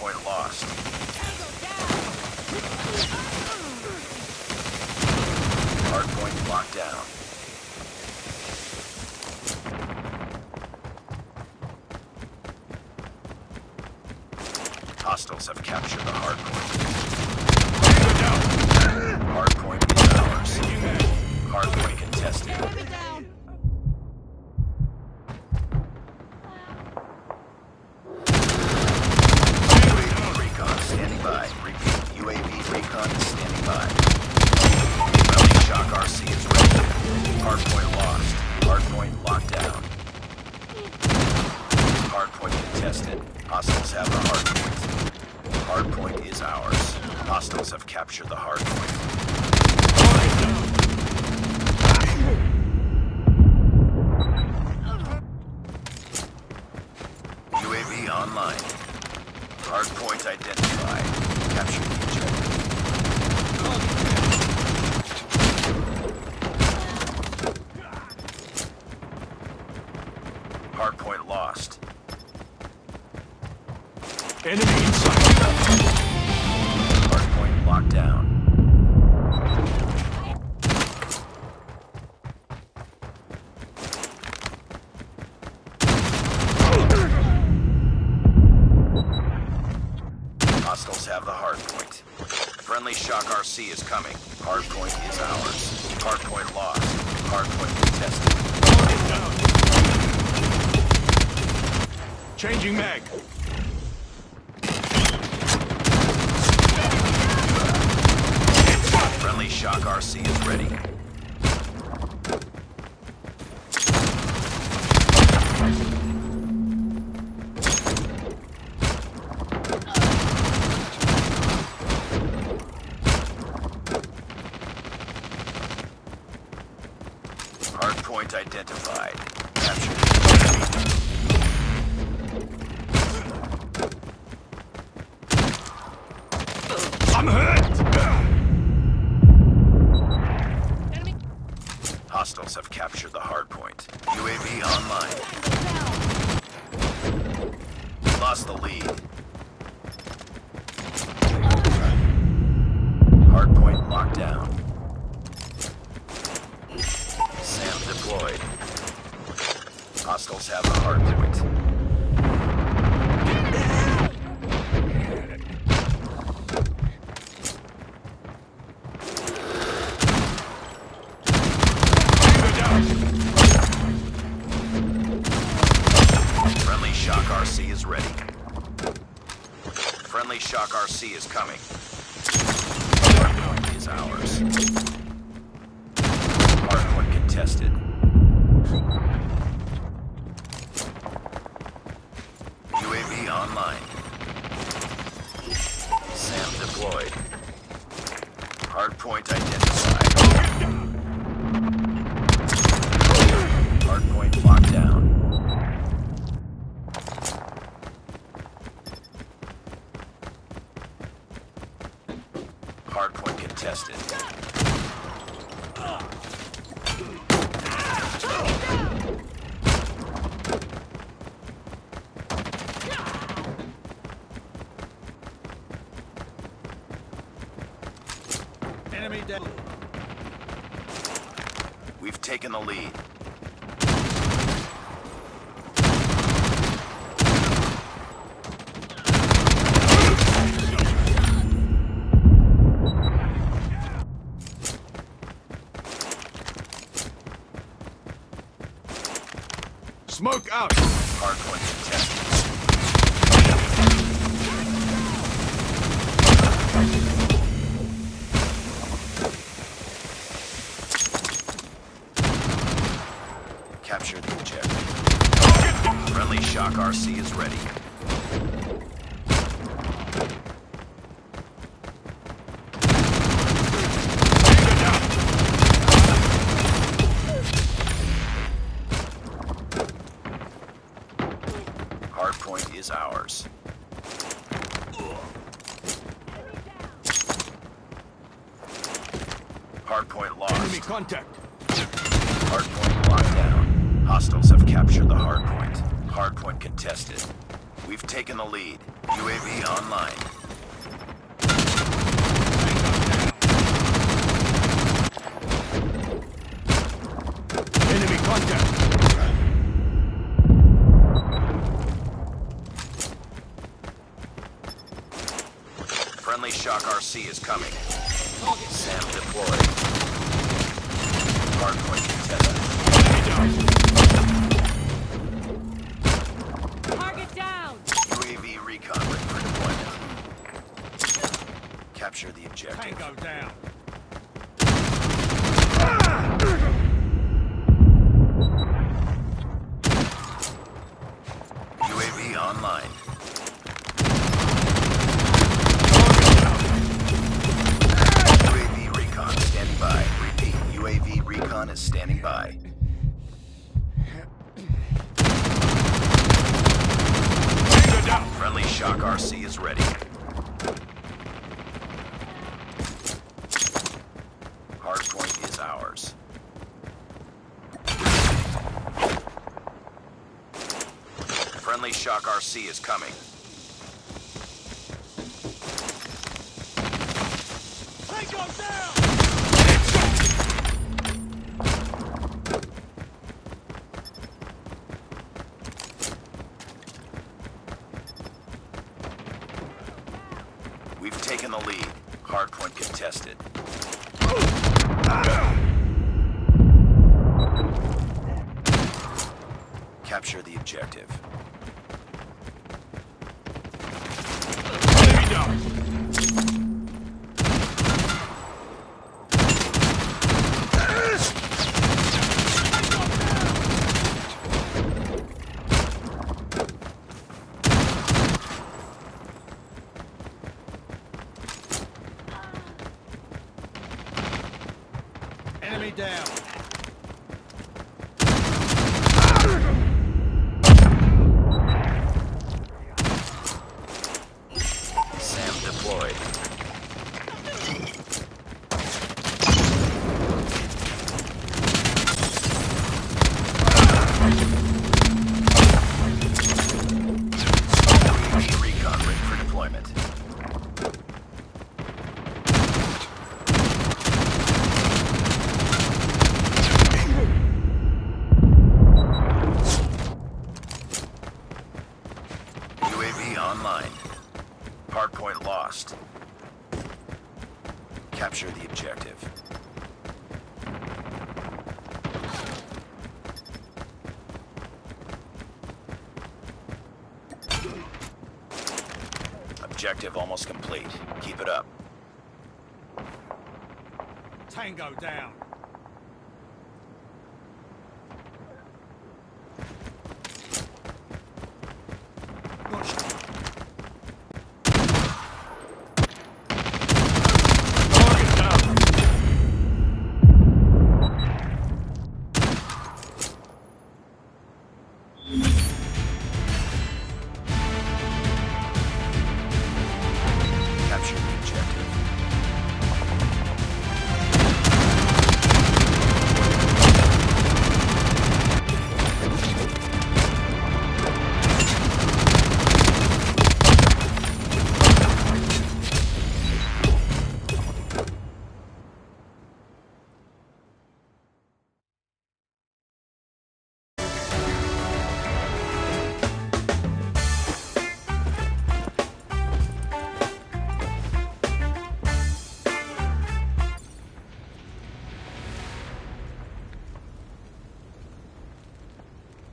Hardpoint lost. Hardpoint locked down. Hostiles have captured the hardpoint. Hardpoint is ours. Hardpoint contested. Recon standing by. Repeat, UAV recon is standing by. Friendly shock RC is ready. Hardpoint lost. Hardpoint locked down. Hardpoint contested. Hostiles have the hardpoint. Hardpoint is ours. Hostiles have captured the hardpoint. UAV online. Hardpoint identified. Capture the objective. Hardpoint lost. Enemy inside. Hardpoint locked down. Hostiles have the hardpoint. Friendly shock RC is coming. Hardpoint is ours. Hardpoint lost. Hardpoint contested. Changing mag. Friendly shock RC is ready. Hardpoint identified. Captured. I'm hurt! Hostiles have captured the hardpoint. UAV online. We lost the lead. Hardpoint locked down. SAM deployed. Hostiles have the hardpoint. Friendly shock RC is ready. Friendly shock RC is coming. Hardpoint is ours. Hardpoint contested. UAV online. SAM deployed. Hardpoint identified. Hardpoint locked down. Hardpoint contested. Enemy dead. We've taken the lead. Smoke out. Hardpoint contested. Capture the objective. Friendly shock RC is ready. Hardpoint is ours. Hardpoint lost. Enemy contact. Hardpoint locked down. Hostiles have captured the hardpoint. Hardpoint contested. We've taken the lead. UAV online. Enemy contact. Friendly Shock RC is coming. Sam deployed. Hardpoint contested. Target down! UAV recon ready for deployment. Capture the objective. Tango down. UAV online. UAV recon standing by. Repeat, UAV recon is standing by. Tango down. Friendly Shock RC is ready. Hardpoint is ours. Friendly Shock RC is coming. Tango down. We've taken the lead. Hardpoint contested. Capture the objective. Enemy down. Enemy down. Sam deployed. UAV recon ready for deployment. UAV online. Hardpoint lost. Capture the objective. Objective almost complete. Keep it up. Tango down.